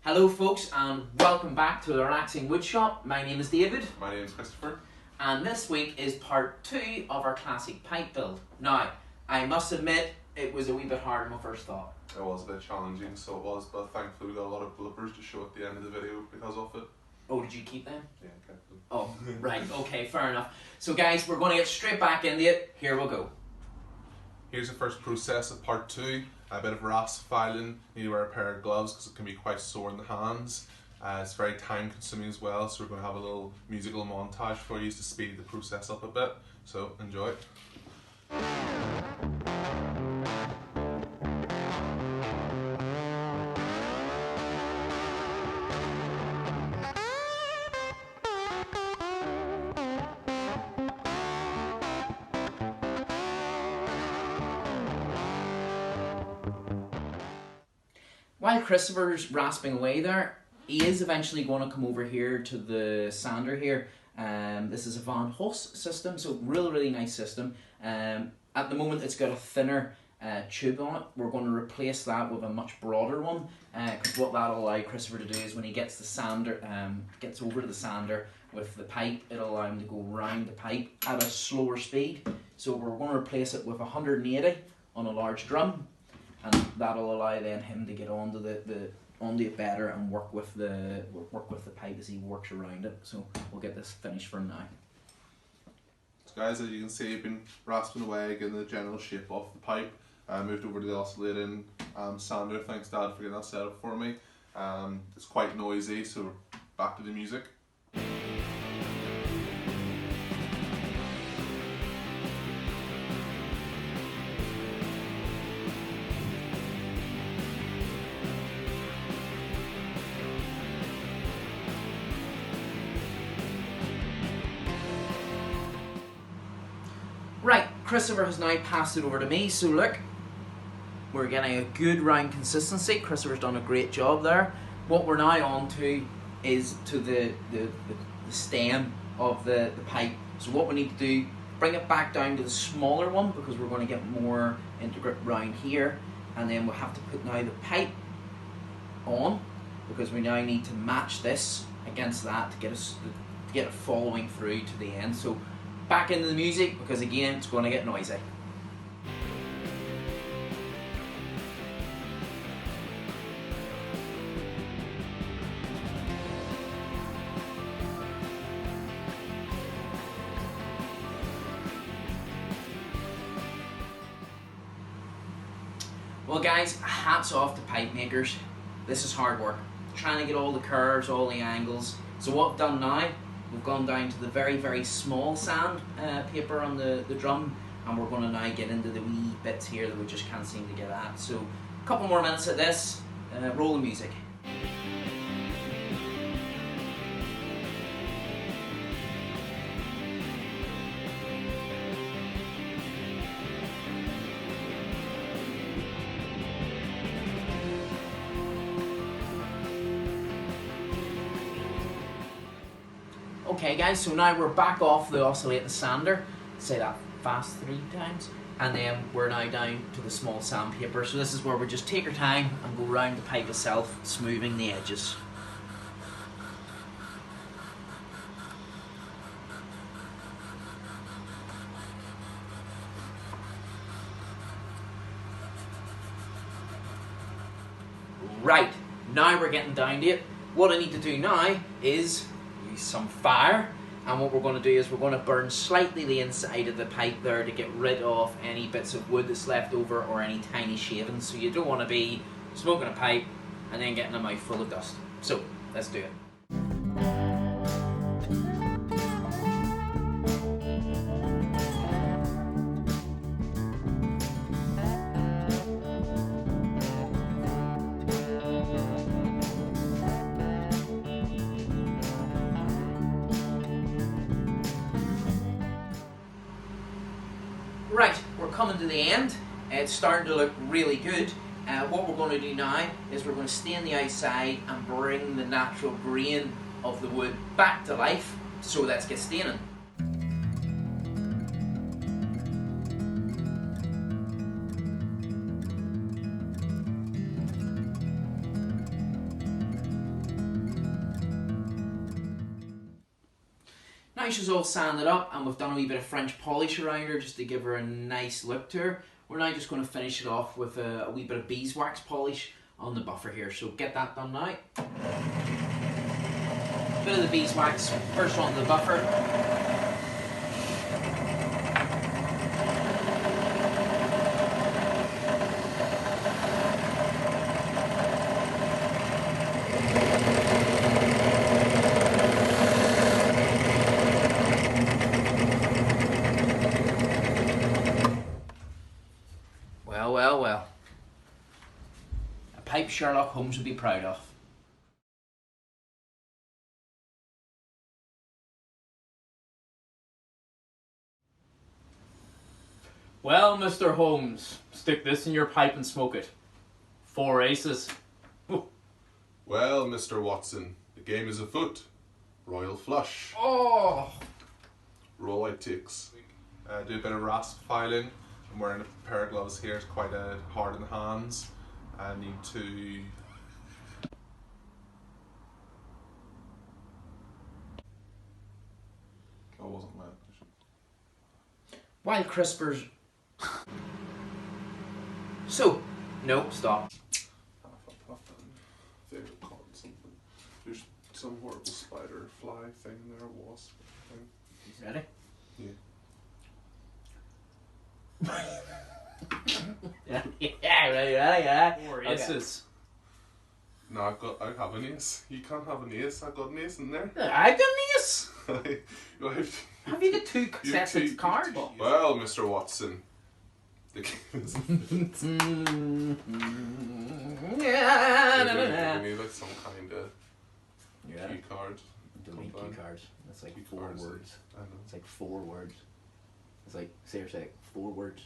Hello folks and welcome back to the Relaxing Woodshop. My name is David. My name is Christopher. And this week is part 2 of our classic pipe build. Now, I must admit it was a wee bit harder than my first thought. It was a bit challenging, so it was, but thankfully we got a lot of bloopers to show at the end of the video because of it. Oh, did you keep them? Yeah, I kept them. Oh, right, okay, fair enough. So guys, we're going to get straight back into it. Here we'll go. Here's the first process of part 2. A bit of rasp filing, need to wear a pair of gloves because it can be quite sore in the hands. It's very time consuming as well, so we're going to have a little musical montage for you to speed the process up a bit. So enjoy. While Christopher's rasping away there, he is eventually going to come over here to the sander here. This is a Van Hoss system, so really nice system. At the moment it's got a thinner tube on it. We're going to replace that with a much broader one, because what that'll allow Christopher to do is when he gets the sander, gets over to the sander with the pipe, it'll allow him to go round the pipe at a slower speed. So we're going to replace it with 180 on a large drum, and that'll allow then him to get onto onto it better and work with the pipe as he works around it. So we'll get this finished for now. So guys, as you can see, I've been rasping away, getting the general shape off the pipe. Moved over to the oscillating sander. Thanks Dad for getting that set up for me. It's quite noisy, so back to the music. Right, Christopher has now passed it over to me, so look, we're getting a good round consistency. Christopher's done a great job there. What we're now on to is to the stem of the pipe. So what we need to do, bring it back down to the smaller one because we're going to get more integrate round here, and then we'll have to put now the pipe on because we now need to match this against that to get it following through to the end. So back into the music because again it's going to get noisy. Well guys, hats off to pipe makers. This is hard work. Trying to get all the curves, all the angles. So what I've done now, we've gone down to the very small sand paper on the drum, and we're going to now get into the wee bits here that we just can't seem to get at. So a couple more minutes at this, roll the music. Okay guys, so now we're back off the oscillating sander, say that fast 3 times, and then we're now down to the small sandpaper. So this is where we just take our time and go around the pipe itself, smoothing the edges. Right, now we're getting down to it. What I need to do now is some fire, and what we're going to do is we're going to burn slightly the inside of the pipe there to get rid of any bits of wood that's left over or any tiny shavings. So you don't want to be smoking a pipe and then getting a mouth full of dust. So let's do it. Right, we're coming to the end. It's starting to look really good. What we're going to do now is we're going to stain the outside and bring the natural grain of the wood back to life. So let's get staining. now she's all sanded up and we've done a wee bit of French polish around her just to give her a nice look to her, we're now just going to finish it off with a wee bit of beeswax polish on the buffer here. So get that done now. Bit of the beeswax first onto the buffer. Well. A pipe Sherlock Holmes would be proud of. Well, Mr. Holmes, stick this in your pipe and smoke it. 4 aces. Well, Mr. Watson, the game is afoot. Royal flush. Oh! Roll white ticks. Do a bit of rasp filing. I'm wearing a pair of gloves here. It's quite hard in the hands. I need to. That wasn't mine. While crispers. So, no, stop. Favorite caught something. There's some horrible spider fly thing there, wasp thing. Ready? Yeah, ready. 4 Okay. aces. No, I have an ace. You can't have an ace. I've got an ace in there. I got this. You Have you got two sets two- of cards? Well, Mr. Watson, the game is. Yeah. We need like some kind of Yeah. key card. Don't need Come key on. cards. That's like Key 4 cards. words. I know. It's like 4 words. It's like seriously like 4 words.